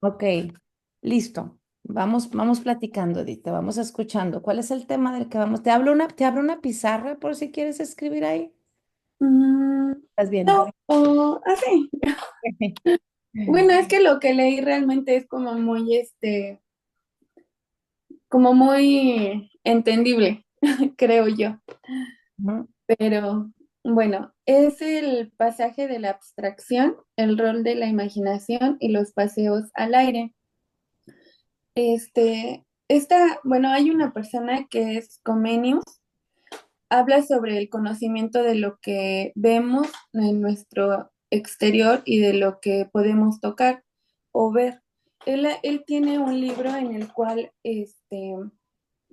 Ok, listo. Vamos platicando, Edith, vamos escuchando. ¿Cuál es el tema del que vamos? Te abro una pizarra por si quieres escribir ahí. Mm, ¿Estás bien? no, así. Bueno, es que lo que leí realmente es como muy, como muy entendible, creo yo. Ujú. Pero bueno, es el pasaje de la abstracción, el rol de la imaginación y los paseos al aire. Bueno, hay una persona que es Comenius, habla sobre el conocimiento de lo que vemos en nuestro exterior y de lo que podemos tocar o ver. Él tiene un libro en el cual,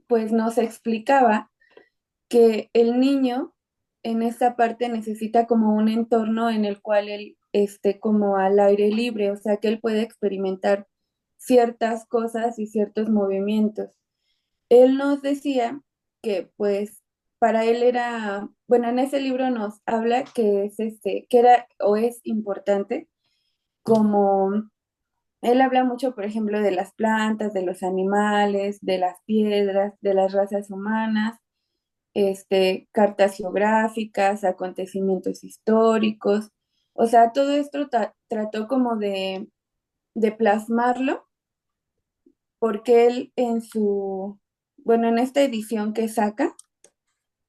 pues nos explicaba que el niño en esta parte necesita como un entorno en el cual él esté como al aire libre, o sea, que él puede experimentar ciertas cosas y ciertos movimientos. Él nos decía que pues para él era, bueno, en ese libro nos habla que es que era o es importante, como él habla mucho, por ejemplo, de las plantas, de los animales, de las piedras, de las razas humanas, cartas geográficas, acontecimientos históricos. O sea, todo esto trató como de plasmarlo, porque él en bueno, en esta edición que saca,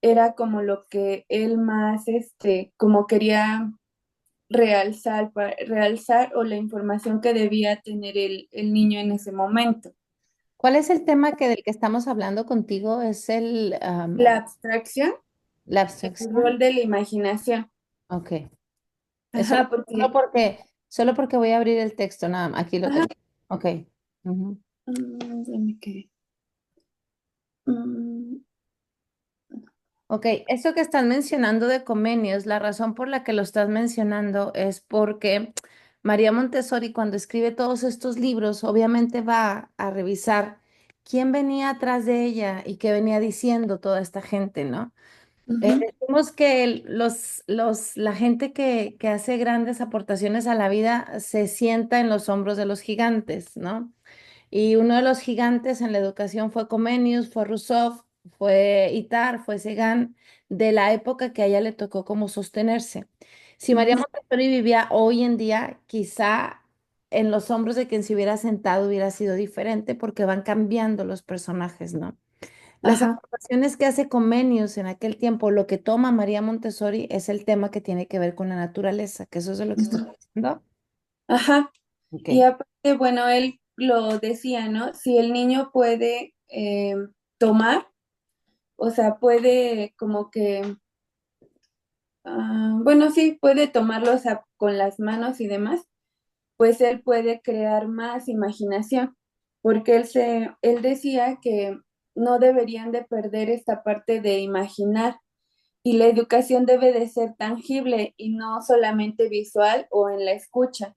era como lo que él más, como quería realzar, realzar o la información que debía tener el niño en ese momento. ¿Cuál es el tema del que estamos hablando contigo? ¿Es La abstracción, la el abstracción? rol de la imaginación. Ok. Es Ajá, porque, solo porque voy a abrir el texto, nada más. Aquí lo ajá, tengo. Ok. Ujú. ya me quedé. Mm, Ok, eso que estás mencionando de Comenius, la razón por la que lo estás mencionando es porque María Montessori, cuando escribe todos estos libros, obviamente va a revisar quién venía atrás de ella y qué venía diciendo toda esta gente, ¿no? ujú, Decimos que la gente que hace grandes aportaciones a la vida se sienta en los hombros de los gigantes, ¿no? Y uno de los gigantes en la educación fue Comenius, fue Rousseau, fue Itard, fue Segan, de la época que a ella le tocó como sostenerse. Si María ujú. Montessori vivía hoy en día, quizá en los hombros de quien se hubiera sentado hubiera sido diferente porque van cambiando los personajes, ¿no? Las Ajá, aportaciones que hace Comenius en aquel tiempo, lo que toma María Montessori es el tema que tiene que ver con la naturaleza, que eso es de lo que estoy ujú, diciendo. ajá. Ok. Y aparte, bueno, él lo decía, ¿no? Si el niño puede tomar, o sea, puede como que, bueno, sí, puede tomarlo, o sea, con las manos y demás, pues él puede crear más imaginación, porque él decía que no deberían de perder esta parte de imaginar. Y la educación debe de ser tangible y no solamente visual o en la escucha.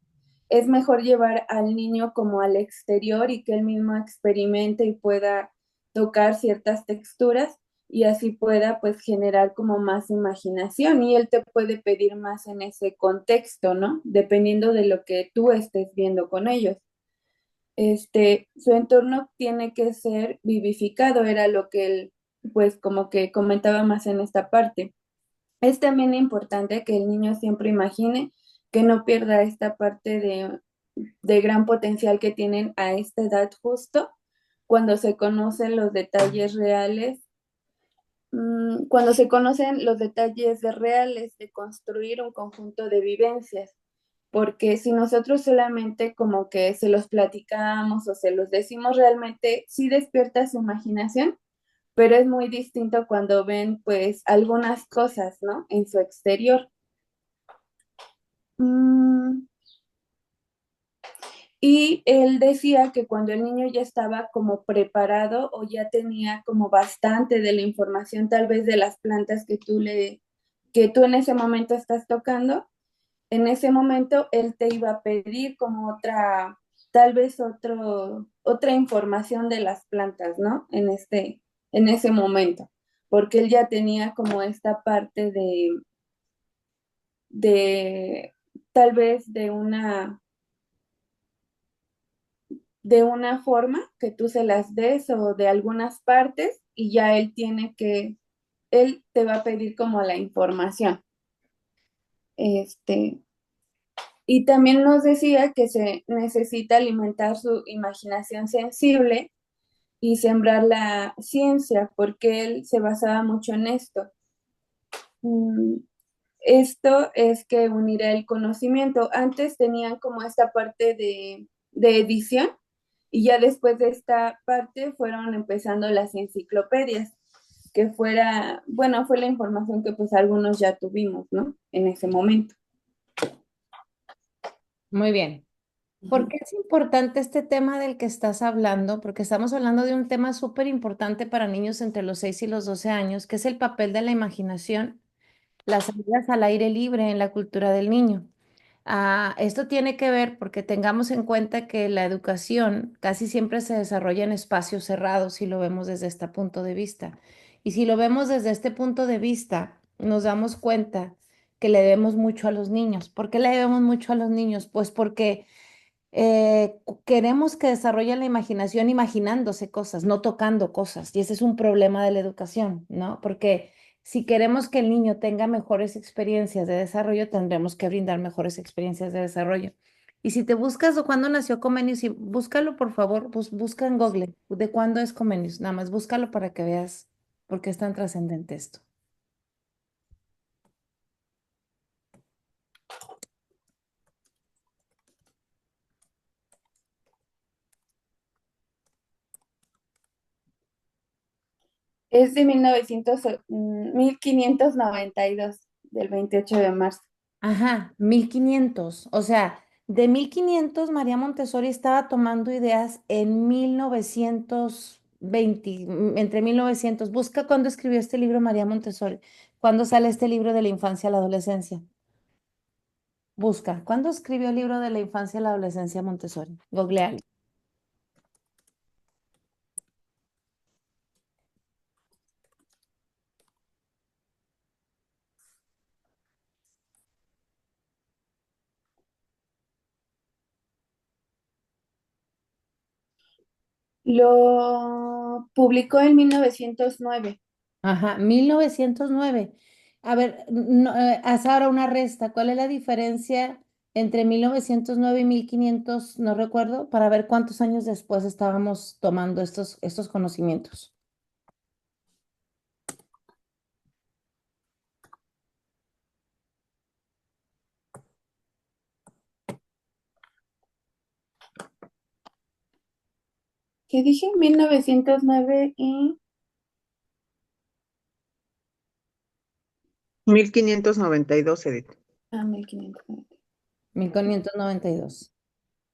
Es mejor llevar al niño como al exterior y que él mismo experimente y pueda tocar ciertas texturas y así pueda pues generar como más imaginación y él te puede pedir más en ese contexto, ¿no? Dependiendo de lo que tú estés viendo con ellos. Su entorno tiene que ser vivificado, era lo que él pues como que comentaba más en esta parte. Es también importante que el niño siempre imagine que no pierda esta parte de gran potencial que tienen a esta edad justo cuando se conocen los detalles reales, cuando se conocen los detalles reales de construir un conjunto de vivencias. Porque si nosotros solamente como que se los platicamos o se los decimos realmente, sí despierta su imaginación, pero es muy distinto cuando ven pues algunas cosas, ¿no? En su exterior. Mm, y él decía que cuando el niño ya estaba como preparado o ya tenía como bastante de la información tal vez de las plantas que tú en ese momento estás tocando, en ese momento él te iba a pedir como tal vez otra información de las plantas, ¿no? En ese momento, porque él ya tenía como esta parte de tal vez de una de una forma que tú se las des o de algunas partes y ya él te va a pedir como la información. Este, y también nos decía que se necesita alimentar su imaginación sensible y sembrar la ciencia, porque él se basaba mucho en esto. Mm, Esto es que unirá el conocimiento. Antes tenían como esta parte de edición y ya después de esta parte fueron empezando las enciclopedias, que fuera, bueno, fue la información que pues algunos ya tuvimos, ¿no? En ese momento. Muy bien. ¿Por Ujú. qué es importante este tema del que estás hablando? Porque estamos hablando de un tema súper importante para niños entre los 6 y los 12 años, que es el papel de la imaginación, las salidas al aire libre en la cultura del niño. Esto tiene que ver porque tengamos en cuenta que la educación casi siempre se desarrolla en espacios cerrados si lo vemos desde este punto de vista. Y si lo vemos desde este punto de vista, nos damos cuenta que le debemos mucho a los niños. ¿Por qué le debemos mucho a los niños? Pues porque queremos que desarrollen la imaginación imaginándose cosas, no tocando cosas. Y ese es un problema de la educación, ¿no? Porque si queremos que el niño tenga mejores experiencias de desarrollo, tendremos que brindar mejores experiencias de desarrollo. Y si te buscas o cuándo nació Comenius, y búscalo por favor, busca en Google de cuándo es Comenius, nada más búscalo para que veas por qué es tan trascendente esto. Es de 1592, del 28 de marzo. Ajá, 1500. O sea, de 1500 María Montessori estaba tomando ideas en 1920, entre 1900. Busca cuándo escribió este libro María Montessori, cuándo sale este libro de la infancia a la adolescencia. Busca, ¿cuándo escribió el libro de la infancia a la adolescencia Montessori? Googlealo. Lo publicó en 1909. Ajá, 1909. A ver, no, haz ahora una resta. ¿Cuál es la diferencia entre 1909 y 1500? No recuerdo, para ver cuántos años después estábamos tomando estos conocimientos. ¿Qué dije? 1909 y... 1592, Edith. 1590. 1592.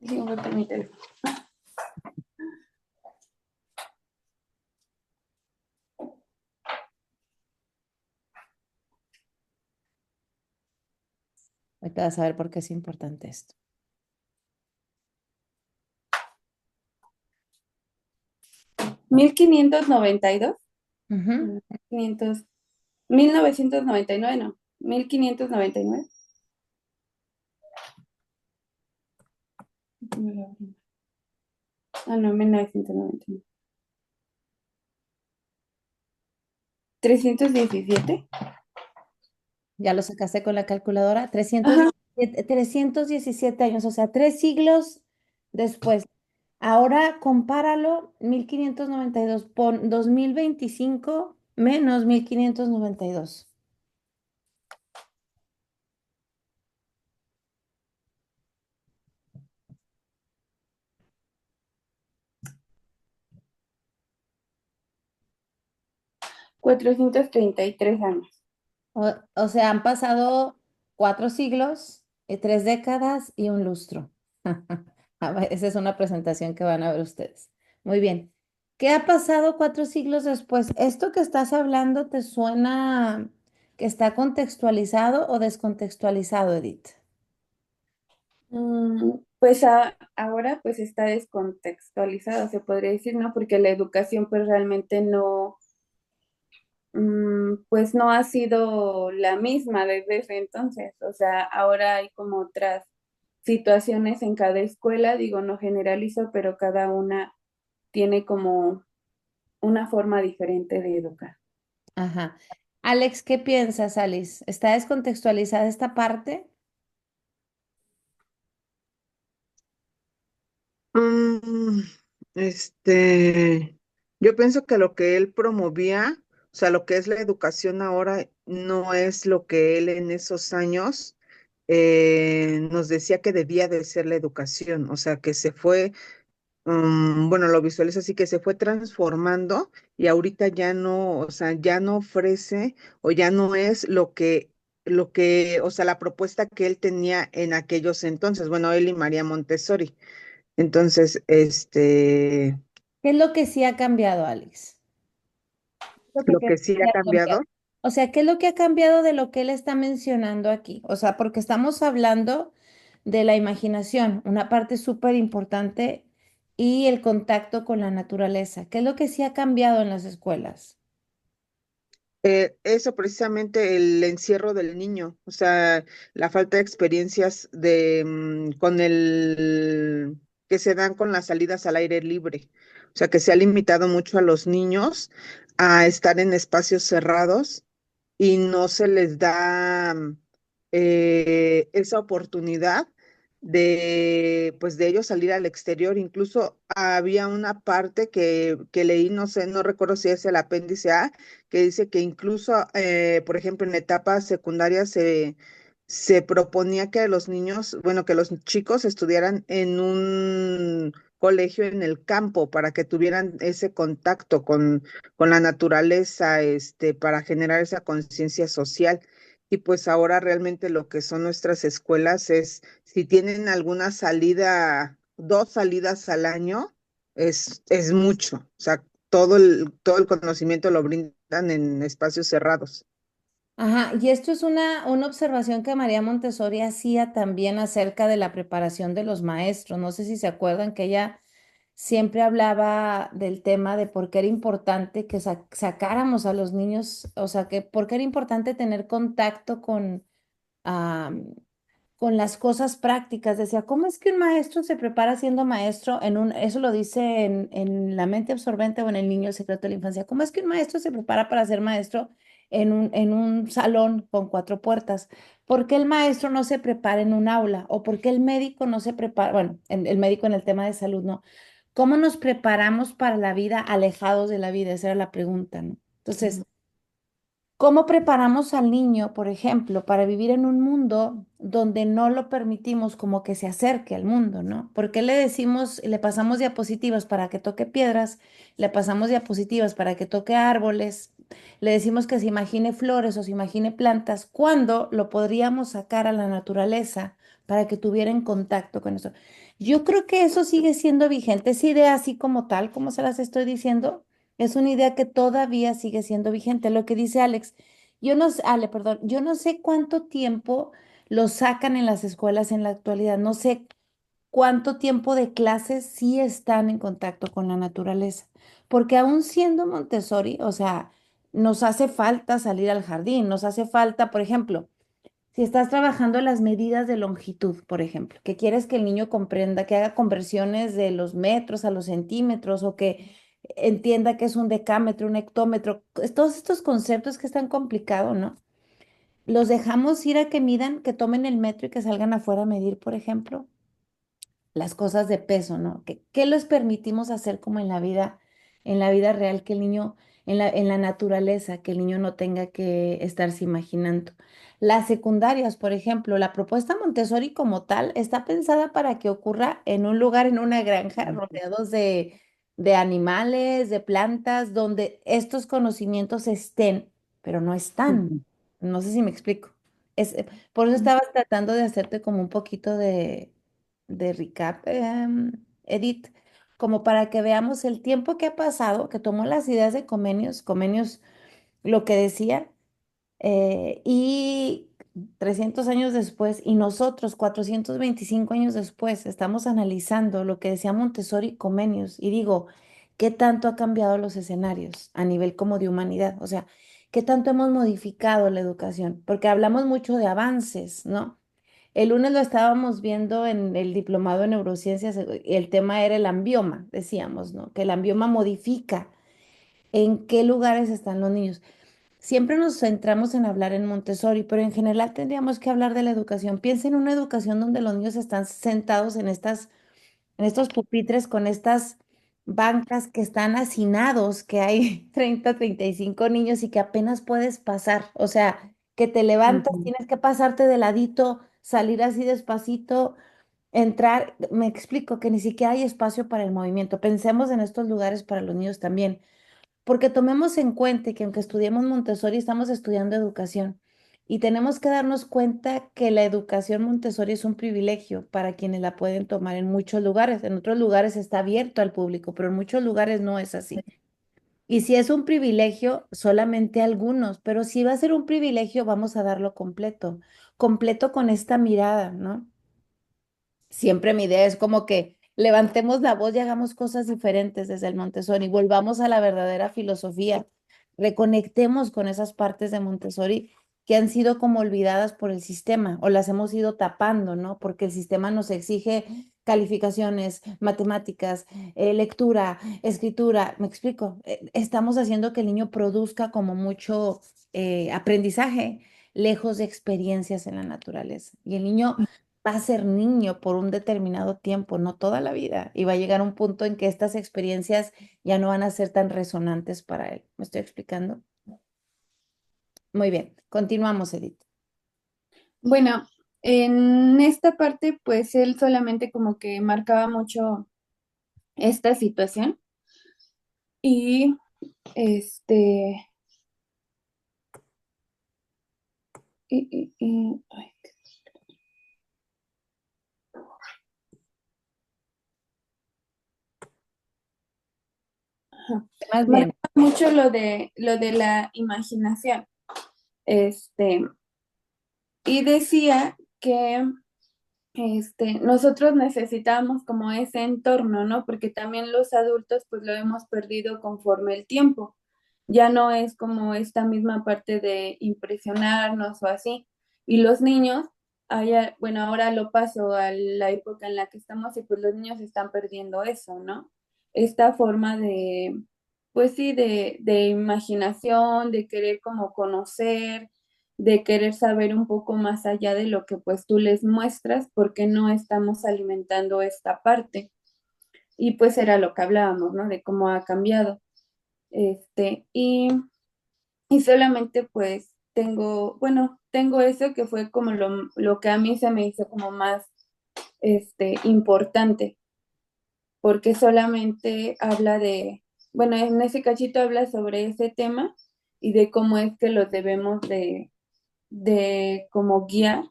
Déjame ver por mi teléfono. Ahorita vas a ver por qué es importante esto. 1592. Ujú. 500, 1999, no. 1599. Ah, no, 1999. 317. Ya lo sacaste con la calculadora. Ajá. 317 años, o sea, 3 siglos después. Ahora compáralo, 1592 pon 2025 menos 1592. 433 años. O sea, han pasado 4 siglos, 3 décadas y un lustro. A ver, esa es una presentación que van a ver ustedes. Muy bien. ¿Qué ha pasado 4 siglos después? ¿Esto que estás hablando te suena que está contextualizado o descontextualizado, Edith? Pues ahora pues está descontextualizado, se podría decir, ¿no? Porque la educación pues realmente no, pues no ha sido la misma desde ese entonces. O sea, ahora hay como otras situaciones en cada escuela, digo, no generalizo, pero cada una tiene como una forma diferente de educar. Ajá. Alex, ¿qué piensas, Alice? ¿Está descontextualizada esta parte? Mm, yo pienso que lo que él promovía, o sea, lo que es la educación ahora, no es lo que él en esos años nos decía que debía de ser la educación, o sea, que se fue, bueno, lo visualizo así, que se fue transformando y ahorita ya no, o sea, ya no ofrece o ya no es o sea, la propuesta que él tenía en aquellos entonces, bueno, él y María Montessori. Entonces, ¿Qué es lo que sí ha cambiado, Alex? Lo que lo crees que sí que ha ha cambiado. cambiado, O sea, ¿qué es lo que ha cambiado de lo que él está mencionando aquí? O sea, porque estamos hablando de la imaginación, una parte súper importante, y el contacto con la naturaleza. ¿Qué es lo que sí ha cambiado en las escuelas? eso precisamente el encierro del niño, o sea, la falta de experiencias con que se dan con las salidas al aire libre, o sea, que se ha limitado mucho a los niños a estar en espacios cerrados y no se les da esa oportunidad pues de ellos salir al exterior. Incluso había una parte que leí, no sé, no recuerdo si es el apéndice A, que dice que incluso, por ejemplo, en etapas secundarias se proponía que los niños, bueno, que los chicos estudiaran en un colegio en el campo para que tuvieran ese contacto con la naturaleza, para generar esa conciencia social. Y pues ahora realmente lo que son nuestras escuelas es, si tienen alguna salida, 2 salidas al año, es mucho. O sea, todo el conocimiento lo brindan en espacios cerrados. Ajá, y esto es una observación que María Montessori hacía también acerca de la preparación de los maestros. No sé si se acuerdan que ella siempre hablaba del tema de por qué era importante que sacáramos a los niños, o sea, que por qué era importante tener contacto ah, con las cosas prácticas. Decía, ¿cómo es que un maestro se prepara siendo maestro eso lo dice en La mente absorbente o en El niño, el secreto de la infancia? ¿Cómo es que un maestro se prepara para ser maestro en un salón con 4 puertas? ¿Por qué el maestro no se prepara en un aula? ¿O por qué el médico no se prepara? Bueno, el médico en el tema de salud, ¿no? ¿Cómo nos preparamos para la vida alejados de la vida? Esa era la pregunta, ¿no? Entonces, ¿cómo preparamos al niño, por ejemplo, para vivir en un mundo donde no lo permitimos como que se acerque al mundo, ¿no? ¿Por qué le decimos, le pasamos diapositivas para que toque piedras, le pasamos diapositivas para que toque árboles, le decimos que se imagine flores o se imagine plantas, cuando lo podríamos sacar a la naturaleza para que tuviera en contacto con eso? Yo creo que eso sigue siendo vigente, esa idea así como tal, como se las estoy diciendo. Es una idea que todavía sigue siendo vigente. Lo que dice Alex, yo no sé, Ale, perdón, yo no sé cuánto tiempo lo sacan en las escuelas en la actualidad. No sé cuánto tiempo de clases sí están en contacto con la naturaleza. Porque aún siendo Montessori, o sea, nos hace falta salir al jardín, nos hace falta, por ejemplo, si estás trabajando las medidas de longitud, por ejemplo, que quieres que el niño comprenda, que haga conversiones de los metros a los centímetros o que entienda que es un decámetro, un hectómetro, todos estos conceptos que es tan complicado, ¿no? Los dejamos ir a que midan, que tomen el metro y que salgan afuera a medir, por ejemplo las cosas de peso, ¿no? ¿Qué les permitimos hacer como en la vida real, que el niño, en la naturaleza, que el niño no tenga que estarse imaginando? Las secundarias, por ejemplo, la propuesta Montessori como tal está pensada para que ocurra en un lugar, en una granja, rodeados de animales, de plantas, donde estos conocimientos estén, pero no están. Ujú. No sé si me explico. Es, por eso estaba tratando de hacerte como un poquito de recap, Edith, como para que veamos el tiempo que ha pasado, que tomó las ideas de Comenius lo que decía, y 300 años después, y nosotros 425 años después, estamos analizando lo que decía Montessori y Comenius, y digo, ¿qué tanto ha cambiado los escenarios a nivel como de humanidad? O sea, ¿qué tanto hemos modificado la educación? Porque hablamos mucho de avances, ¿no? El lunes lo estábamos viendo en el diplomado en neurociencias, el tema era el ambioma, decíamos, ¿no? Que el ambioma modifica en qué lugares están los niños. Siempre nos centramos en hablar en Montessori, pero en general tendríamos que hablar de la educación. Piensa en una educación donde los niños están sentados en estos pupitres con estas bancas que están hacinados, que hay 30, 35 niños y que apenas puedes pasar. O sea, que te levantas, Ujú. tienes que pasarte de ladito, salir así despacito, entrar. Me explico que ni siquiera hay espacio para el movimiento. Pensemos en estos lugares para los niños también. Porque tomemos en cuenta que aunque estudiemos Montessori, estamos estudiando educación y tenemos que darnos cuenta que la educación Montessori es un privilegio para quienes la pueden tomar en muchos lugares. En otros lugares está abierto al público, pero en muchos lugares no es así. Y si es un privilegio, solamente algunos, pero si va a ser un privilegio, vamos a darlo completo, completo con esta mirada, ¿no? Siempre mi idea es como que levantemos la voz y hagamos cosas diferentes desde el Montessori, volvamos a la verdadera filosofía, reconectemos con esas partes de Montessori que han sido como olvidadas por el sistema o las hemos ido tapando, ¿no? Porque el sistema nos exige calificaciones, matemáticas, lectura, escritura, me explico, estamos haciendo que el niño produzca como mucho aprendizaje lejos de experiencias en la naturaleza. Y el niño va a ser niño por un determinado tiempo, no toda la vida. Y va a llegar un punto en que estas experiencias ya no van a ser tan resonantes para él. ¿Me estoy explicando? Muy bien, continuamos, Edith. Bueno, en esta parte, pues él solamente como que marcaba mucho esta situación y este, ay, ajá. Más bien. Marcaba mucho lo de la imaginación. Este, y decía que nosotros necesitamos como ese entorno, ¿no? Porque también los adultos pues lo hemos perdido conforme el tiempo. Ya no es como esta misma parte de impresionarnos o así. Y los niños, bueno, ahora lo paso a la época en la que estamos y pues los niños están perdiendo eso, ¿no? Esta forma de, pues sí, de imaginación, de querer como conocer, de querer saber un poco más allá de lo que pues tú les muestras, porque no estamos alimentando esta parte. Y pues era lo que hablábamos, ¿no? De cómo ha cambiado. Este, y solamente pues tengo, bueno, tengo eso que fue como lo que a mí se me hizo como más, importante, porque solamente habla de, bueno, en ese cachito habla sobre ese tema y de cómo es que lo debemos de como guiar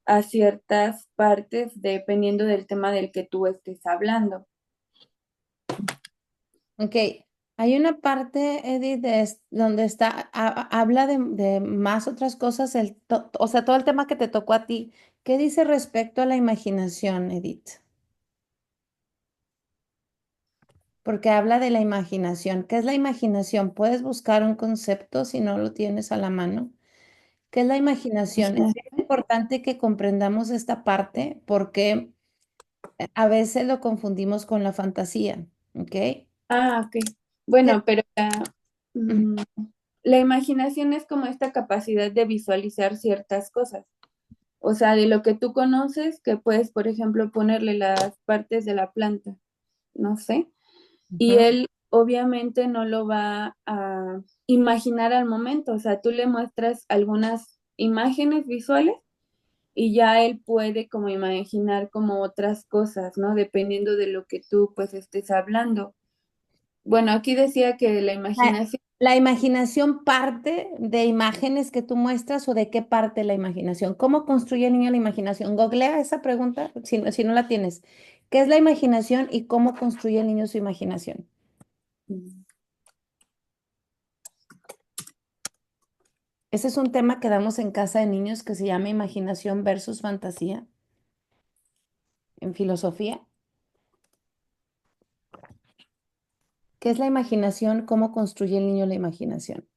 a ciertas partes dependiendo del tema del que tú estés hablando. Ok, hay una parte, Edith, donde está, habla de más otras cosas, o sea, todo el tema que te tocó a ti. ¿Qué dice respecto a la imaginación, Edith? Porque habla de la imaginación. ¿Qué es la imaginación? Puedes buscar un concepto si no lo tienes a la mano. ¿Qué es la imaginación? Es bien importante que comprendamos esta parte porque a veces lo confundimos con la fantasía, ¿ok? Ah, ok. ¿Qué- Bueno, pero Ujú, mm, la imaginación es como esta capacidad de visualizar ciertas cosas. O sea, de lo que tú conoces, que puedes, por ejemplo, ponerle las partes de la planta, no sé, y ujú. él obviamente no lo va a imaginar al momento. O sea, tú le muestras algunas imágenes visuales y ya él puede como imaginar como otras cosas, ¿no? Dependiendo de lo que tú pues estés hablando. Bueno, aquí decía que la La, imaginación, la imaginación parte de imágenes que tú muestras o de qué parte la imaginación. ¿Cómo construye el niño la imaginación? Googlea esa pregunta si no la tienes. ¿Qué es la imaginación y cómo construye el niño su imaginación? Ese es un tema que damos en casa de niños que se llama imaginación versus fantasía en filosofía. ¿Qué es la imaginación? ¿Cómo construye el niño la imaginación?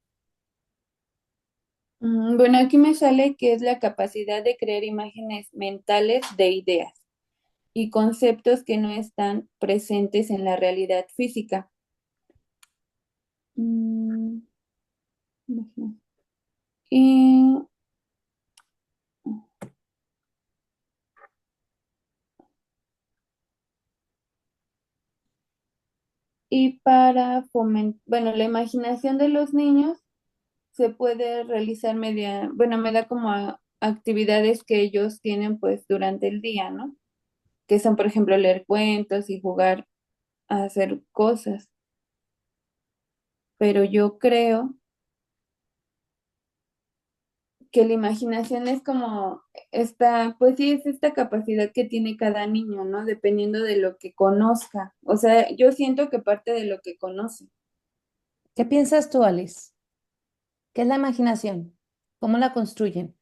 Bueno, aquí me sale que es la capacidad de crear imágenes mentales de ideas y conceptos que no están presentes en la realidad física. Mm, ujú. Y, y para fomentar, bueno, la imaginación de los niños se puede realizar bueno, me da como actividades que ellos tienen pues durante el día, ¿no? Que son, por ejemplo, leer cuentos y jugar a hacer cosas. Pero yo creo que la imaginación es como esta, pues sí, es esta capacidad que tiene cada niño, ¿no? Dependiendo de lo que conozca. O sea, yo siento que parte de lo que conoce. ¿Qué piensas tú, Alice? ¿Qué es la imaginación? ¿Cómo la construyen?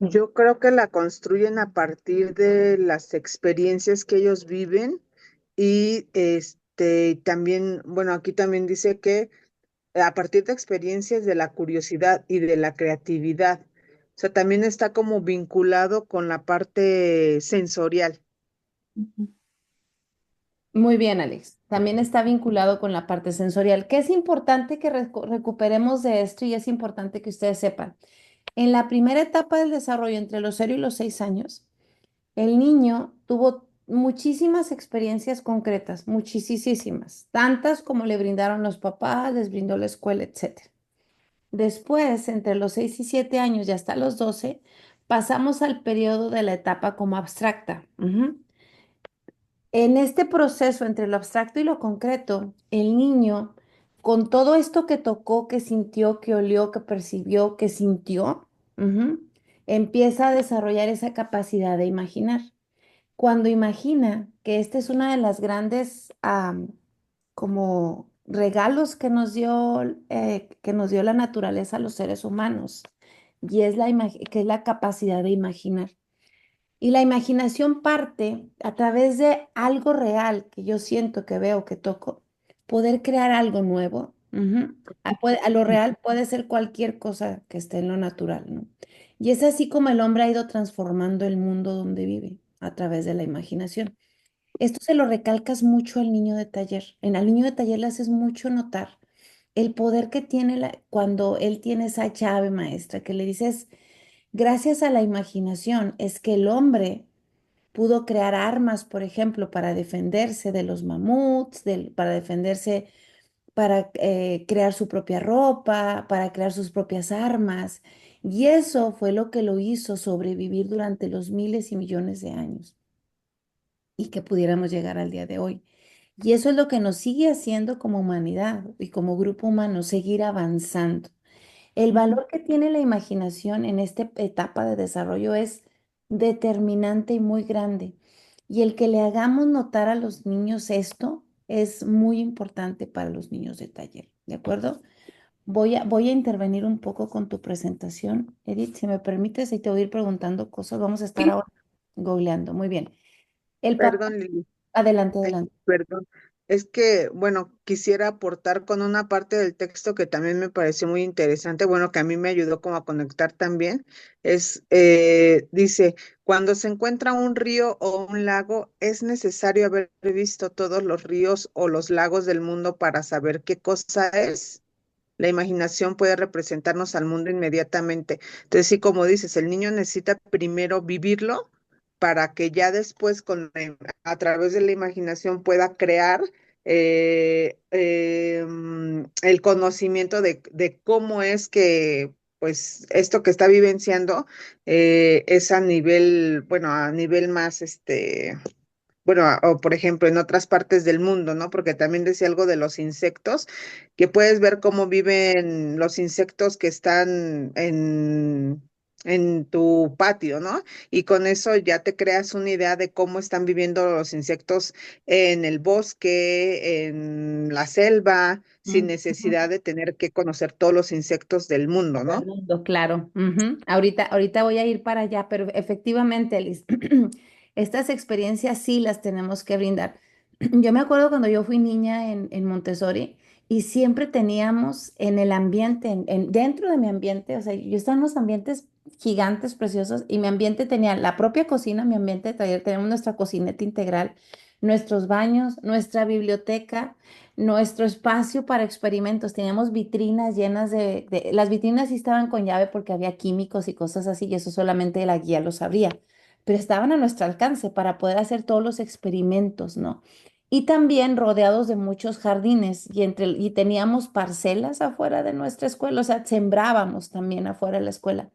Yo creo que la construyen a partir de las experiencias que ellos viven y también, bueno, aquí también dice que a partir de experiencias de la curiosidad y de la creatividad. O sea, también está como vinculado con la parte sensorial. Ujú. Muy bien, Alex. También está vinculado con la parte sensorial, que es importante que recuperemos de esto y es importante que ustedes sepan. En la primera etapa del desarrollo, entre los 0 y los 6 años, el niño tuvo muchísimas experiencias concretas, muchísimas, tantas como le brindaron los papás, les brindó la escuela, etcétera. Después, entre los 6 y 7 años y hasta los 12, pasamos al periodo de la etapa como abstracta. Ujú. En este proceso entre lo abstracto y lo concreto, el niño, con todo esto que tocó, que sintió, que olió, que percibió, que sintió, ujú, empieza a desarrollar esa capacidad de imaginar. Cuando imagina, que esta es una de las grandes como regalos que nos dio la naturaleza a los seres humanos, y es que es la capacidad de imaginar. Y la imaginación parte a través de algo real que yo siento, que veo, que toco, poder crear algo nuevo. Ujú. A lo real puede ser cualquier cosa que esté en lo natural, ¿no? Y es así como el hombre ha ido transformando el mundo donde vive, a través de la imaginación. Esto se lo recalcas mucho al niño de taller. Al niño de taller le haces mucho notar el poder que tiene cuando él tiene esa llave maestra, que le dices, gracias a la imaginación, es que el hombre pudo crear armas, por ejemplo, para defenderse de los mamuts, para defenderse, para crear su propia ropa, para crear sus propias armas. Y eso fue lo que lo hizo sobrevivir durante los miles y millones de años y que pudiéramos llegar al día de hoy. Y eso es lo que nos sigue haciendo como humanidad y como grupo humano, seguir avanzando. El Ujú. valor que tiene la imaginación en esta etapa de desarrollo es determinante y muy grande. Y el que le hagamos notar a los niños esto es muy importante para los niños de taller. ¿De acuerdo? Voy a intervenir un poco con tu presentación. Edith, si me permites, y te voy a ir preguntando cosas. Vamos a estar Sí, ahora googleando. Muy bien. El papá, Perdón, Lili. adelante, Ay, adelante. perdón. Es que, bueno, quisiera aportar con una parte del texto que también me pareció muy interesante, bueno, que a mí me ayudó como a conectar también, dice, cuando se encuentra un río o un lago, es necesario haber visto todos los ríos o los lagos del mundo para saber qué cosa es. La imaginación puede representarnos al mundo inmediatamente. Entonces, sí, como dices, el niño necesita primero vivirlo para que ya después, a través de la imaginación, pueda crear el conocimiento de cómo es que, pues, esto que está vivenciando es a nivel, bueno, a nivel más, bueno, o por ejemplo en otras partes del mundo, ¿no? Porque también decía algo de los insectos, que puedes ver cómo viven los insectos que están en tu patio, ¿no? Y con eso ya te creas una idea de cómo están viviendo los insectos en el bosque, en la selva, sin Mm, necesidad de tener que conocer todos los insectos del mundo, Todo el ¿no? mundo, claro. Ujú. Ahorita voy a ir para allá, pero efectivamente, Liz, estas experiencias sí las tenemos que brindar. Yo me acuerdo cuando yo fui niña en Montessori, y siempre teníamos en el ambiente, dentro de mi ambiente, o sea, yo estaba en unos ambientes gigantes, preciosos, y mi ambiente tenía la propia cocina, mi ambiente de taller, tenemos nuestra cocineta integral, nuestros baños, nuestra biblioteca, nuestro espacio para experimentos. Teníamos vitrinas llenas las vitrinas sí estaban con llave porque había químicos y cosas así, y eso solamente la guía lo sabría, pero estaban a nuestro alcance para poder hacer todos los experimentos, ¿no? Y también rodeados de muchos jardines y teníamos parcelas afuera de nuestra escuela, o sea, sembrábamos también afuera de la escuela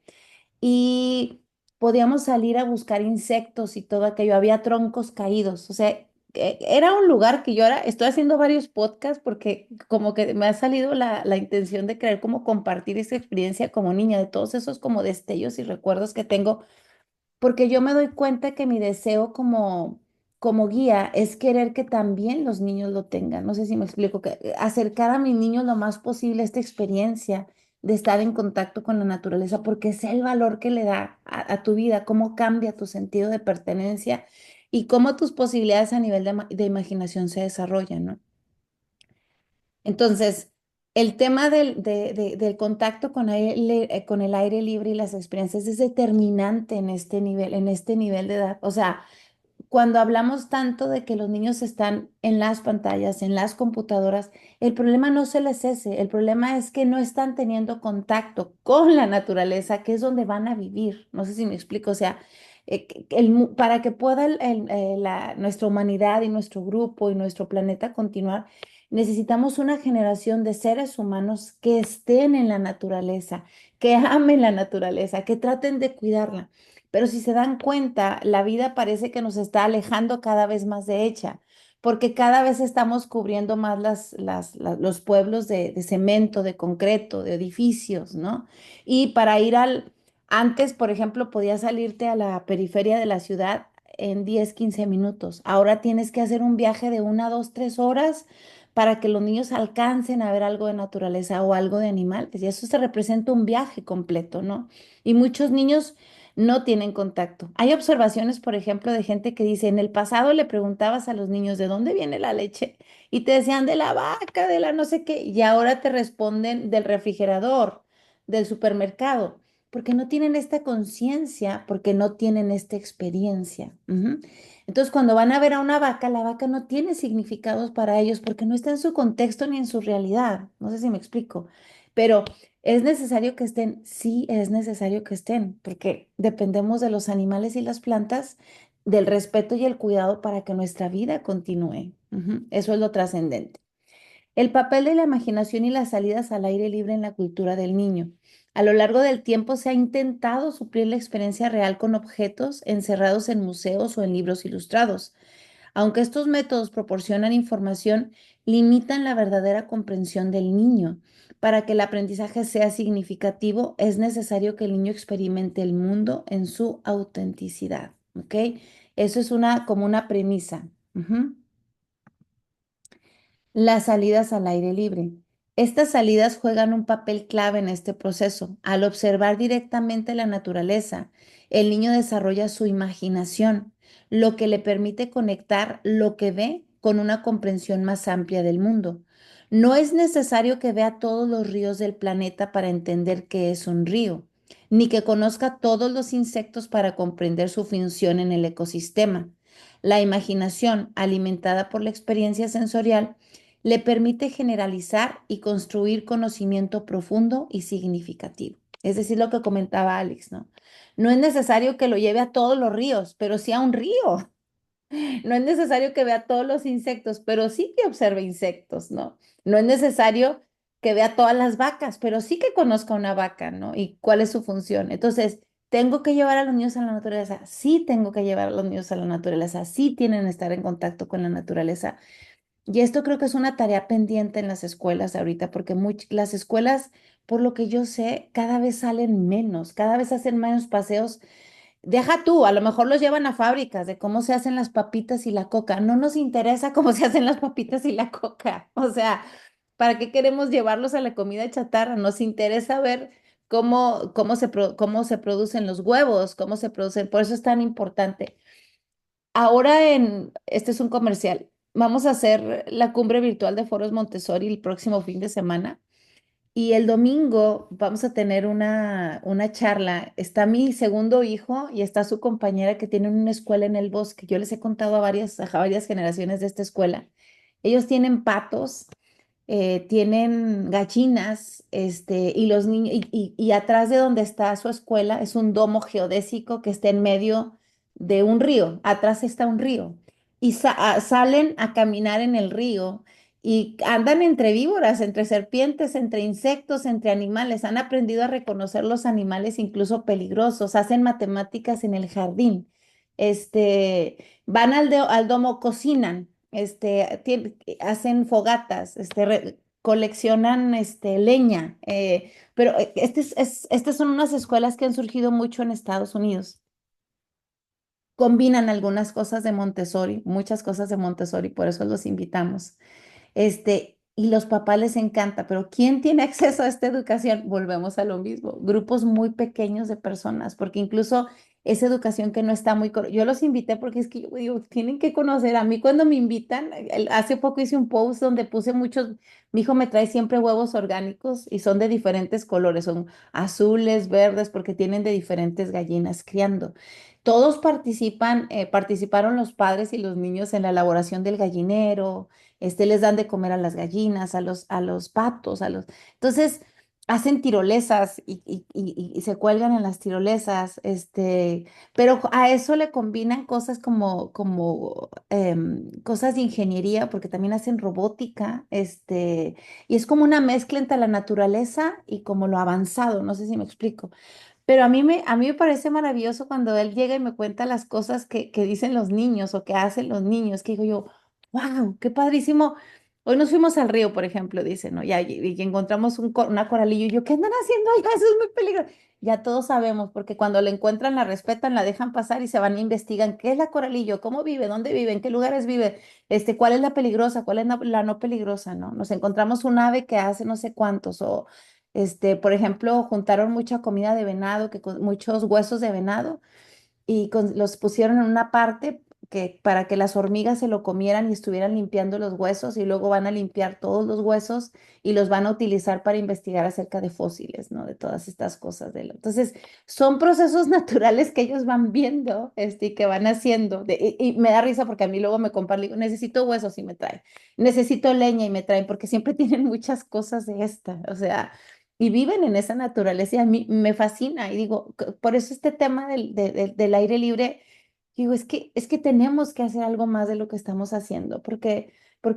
y podíamos salir a buscar insectos y todo aquello. Había troncos caídos, o sea, era un lugar que yo ahora estoy haciendo varios podcasts porque como que me ha salido la intención de querer como compartir esa experiencia como niña, de todos esos como destellos y recuerdos que tengo, porque yo me doy cuenta que mi deseo como guía es querer que también los niños lo tengan. No sé si me explico, que acercar a mis niños lo más posible a esta experiencia de estar en contacto con la naturaleza, porque sé el valor que le da a tu vida, cómo cambia tu sentido de pertenencia y cómo tus posibilidades a nivel de imaginación se desarrollan, ¿no? Entonces, el tema del contacto con el aire libre y las experiencias es determinante en este nivel de edad. O sea, cuando hablamos tanto de que los niños están en las pantallas, en las computadoras, el problema no se les es ese, el problema es que no están teniendo contacto con la naturaleza, que es donde van a vivir. No sé si me explico, o sea, para que pueda nuestra humanidad y nuestro grupo y nuestro planeta continuar, necesitamos una generación de seres humanos que estén en la naturaleza, que amen la naturaleza, que traten de cuidarla. Pero si se dan cuenta, la vida parece que nos está alejando cada vez más de ella, porque cada vez estamos cubriendo más los pueblos de cemento, de concreto, de edificios, ¿no? Y para antes, por ejemplo, podías salirte a la periferia de la ciudad en 10, 15 minutos. Ahora tienes que hacer un viaje de 1, 2, 3 horas para que los niños alcancen a ver algo de naturaleza o algo de animales. Y eso se representa un viaje completo, ¿no? Y muchos niños no tienen contacto. Hay observaciones, por ejemplo, de gente que dice, en el pasado le preguntabas a los niños de dónde viene la leche y te decían de la vaca, de la no sé qué, y ahora te responden del refrigerador, del supermercado, porque no tienen esta conciencia, porque no tienen esta experiencia. Ujú. Entonces, cuando van a ver a una vaca, la vaca no tiene significados para ellos porque no está en su contexto ni en su realidad. No sé si me explico, pero ¿es necesario que estén? Sí, es necesario que estén, porque dependemos de los animales y las plantas, del respeto y el cuidado para que nuestra vida continúe. Ujú. Eso es lo trascendente. El papel de la imaginación y las salidas al aire libre en la cultura del niño. A lo largo del tiempo se ha intentado suplir la experiencia real con objetos encerrados en museos o en libros ilustrados. Aunque estos métodos proporcionan información, limitan la verdadera comprensión del niño. Para que el aprendizaje sea significativo, es necesario que el niño experimente el mundo en su autenticidad. ¿Ok? Eso es como una premisa. Ujú. Las salidas al aire libre. Estas salidas juegan un papel clave en este proceso. Al observar directamente la naturaleza, el niño desarrolla su imaginación, lo que le permite conectar lo que ve con una comprensión más amplia del mundo. No es necesario que vea todos los ríos del planeta para entender qué es un río, ni que conozca todos los insectos para comprender su función en el ecosistema. La imaginación, alimentada por la experiencia sensorial, le permite generalizar y construir conocimiento profundo y significativo. Es decir, lo que comentaba Alex, ¿no? No es necesario que lo lleve a todos los ríos, pero sí a un río. No es necesario que vea todos los insectos, pero sí que observe insectos, ¿no? No es necesario que vea todas las vacas, pero sí que conozca una vaca, ¿no? Y cuál es su función. Entonces, ¿tengo que llevar a los niños a la naturaleza? Sí, tengo que llevar a los niños a la naturaleza. Sí tienen que estar en contacto con la naturaleza. Y esto creo que es una tarea pendiente en las escuelas ahorita, porque las escuelas, por lo que yo sé, cada vez salen menos, cada vez hacen menos paseos. Deja tú, a lo mejor los llevan a fábricas de cómo se hacen las papitas y la coca. No nos interesa cómo se hacen las papitas y la coca. O sea, ¿para qué queremos llevarlos a la comida chatarra? Nos interesa ver cómo se producen los huevos, cómo se producen. Por eso es tan importante. Ahora este es un comercial. vamos a hacer la cumbre virtual de foros Montessori el próximo fin de semana. Y el domingo vamos a tener una charla. Está mi segundo hijo y está su compañera que tienen una escuela en el bosque. Yo les he contado a varias generaciones de esta escuela. Ellos tienen patos, tienen gallinas, y los niños, y atrás de donde está su escuela es un domo geodésico que está en medio de un río. Atrás está un río. Y salen a caminar en el río y andan entre víboras, entre serpientes, entre insectos, entre animales. Han aprendido a reconocer los animales incluso peligrosos. Hacen matemáticas en el jardín. Van al domo, cocinan, hacen fogatas, coleccionan, leña. Pero estas son unas escuelas que han surgido mucho en Estados Unidos. Combinan algunas cosas de Montessori, muchas cosas de Montessori, por eso los invitamos. Y los papás les encanta, pero ¿quién tiene acceso a esta educación? Volvemos a lo mismo, grupos muy pequeños de personas, porque incluso esa educación que no está muy... Yo los invité porque es que yo digo, tienen que conocer a mí cuando me invitan. Hace poco hice un post donde puse muchos, mi hijo me trae siempre huevos orgánicos y son de diferentes colores, son azules, verdes, porque tienen de diferentes gallinas criando. Todos participaron los padres y los niños en la elaboración del gallinero, les dan de comer a las gallinas, a los patos, Entonces, hacen tirolesas y se cuelgan en las tirolesas, pero a eso le combinan cosas como cosas de ingeniería, porque también hacen robótica, y es como una mezcla entre la naturaleza y como lo avanzado, no sé si me explico. Pero a mí me parece maravilloso cuando él llega y me cuenta las cosas que dicen los niños o que hacen los niños, que digo yo, wow, qué padrísimo. Hoy nos fuimos al río, por ejemplo, dice, ¿no? Y encontramos una coralillo y yo, ¿qué andan haciendo allá? Eso es muy peligroso. Ya todos sabemos, porque cuando la encuentran, la respetan, la dejan pasar y se van e investigan qué es la coralillo, cómo vive, dónde vive, en qué lugares vive, cuál es la peligrosa, cuál es la no peligrosa, ¿no? Nos encontramos un ave que hace no sé cuántos, o por ejemplo, juntaron mucha comida de venado, muchos huesos de venado, y los pusieron en una parte para que las hormigas se lo comieran y estuvieran limpiando los huesos, y luego van a limpiar todos los huesos y los van a utilizar para investigar acerca de fósiles, ¿no? De todas estas cosas. Entonces, son procesos naturales que ellos van viendo, y que van haciendo. Y me da risa porque a mí luego me comparten, digo, necesito huesos y me traen, necesito leña y me traen, porque siempre tienen muchas cosas de esta, o sea, y viven en esa naturaleza y a mí me fascina. Y digo, por eso este tema del aire libre, digo, es que tenemos que hacer algo más de lo que estamos haciendo, porque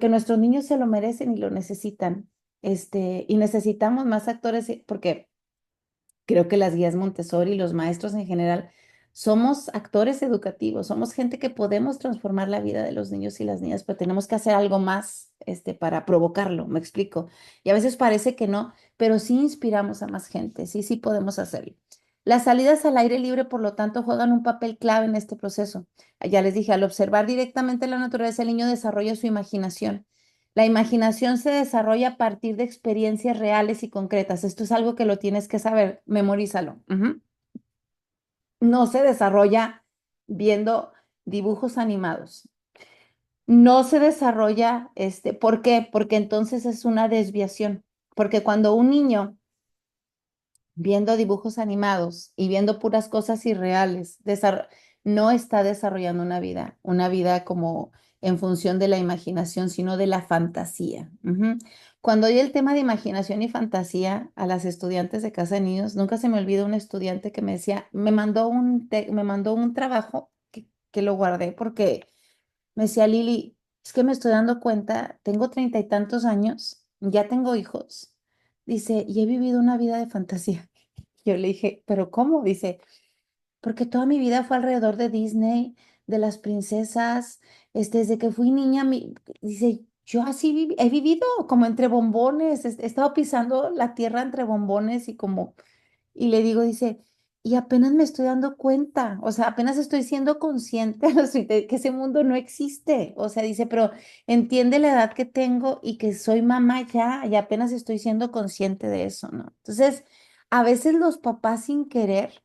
nuestros niños se lo merecen y lo necesitan. Y necesitamos más actores, porque creo que las guías Montessori y los maestros en general somos actores educativos, somos gente que podemos transformar la vida de los niños y las niñas, pero tenemos que hacer algo más, para provocarlo, me explico. Y a veces parece que no, pero sí inspiramos a más gente, sí, sí podemos hacerlo. Las salidas al aire libre, por lo tanto, juegan un papel clave en este proceso. Ya les dije, al observar directamente la naturaleza, el niño desarrolla su imaginación. La imaginación se desarrolla a partir de experiencias reales y concretas. Esto es algo que lo tienes que saber, memorízalo. Ujú. No se desarrolla viendo dibujos animados. No se desarrolla, ¿por qué? Porque entonces es una desviación. Porque cuando un niño viendo dibujos animados y viendo puras cosas irreales, no está desarrollando una vida como en función de la imaginación, sino de la fantasía. Ujú. Cuando oí el tema de imaginación y fantasía a las estudiantes de Casa de Niños, nunca se me olvida un estudiante que me decía, me mandó un trabajo que lo guardé porque me decía, Lili, es que me estoy dando cuenta, tengo 30 y tantos años, ya tengo hijos, dice, y he vivido una vida de fantasía. Yo le dije, ¿pero cómo? Dice, porque toda mi vida fue alrededor de Disney, de las princesas, desde que fui niña, dice, yo así he vivido como entre bombones, he estado pisando la tierra entre bombones y le digo, dice, y apenas me estoy dando cuenta, o sea, apenas estoy siendo consciente de que ese mundo no existe, o sea, dice, pero entiende la edad que tengo y que soy mamá ya, y apenas estoy siendo consciente de eso, ¿no? Entonces, a veces los papás sin querer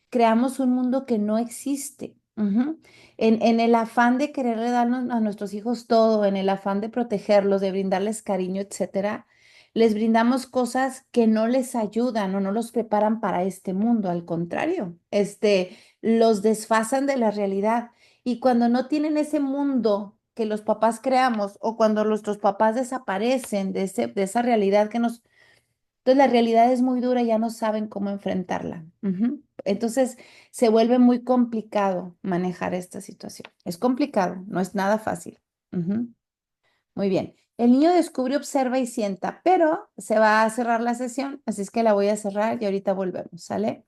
creamos un mundo que no existe. Ujú. En el afán de quererle darnos a nuestros hijos todo, en el afán de protegerlos, de brindarles cariño, etcétera, les brindamos cosas que no les ayudan o no los preparan para este mundo. Al contrario, los desfasan de la realidad. Y cuando no tienen ese mundo que los papás creamos o cuando nuestros papás desaparecen de esa realidad que nos entonces la realidad es muy dura y ya no saben cómo enfrentarla. Ujú. Entonces se vuelve muy complicado manejar esta situación. Es complicado, no es nada fácil. Ujú. Muy bien. El niño descubre, observa y sienta, pero se va a cerrar la sesión, así es que la voy a cerrar y ahorita volvemos, ¿sale?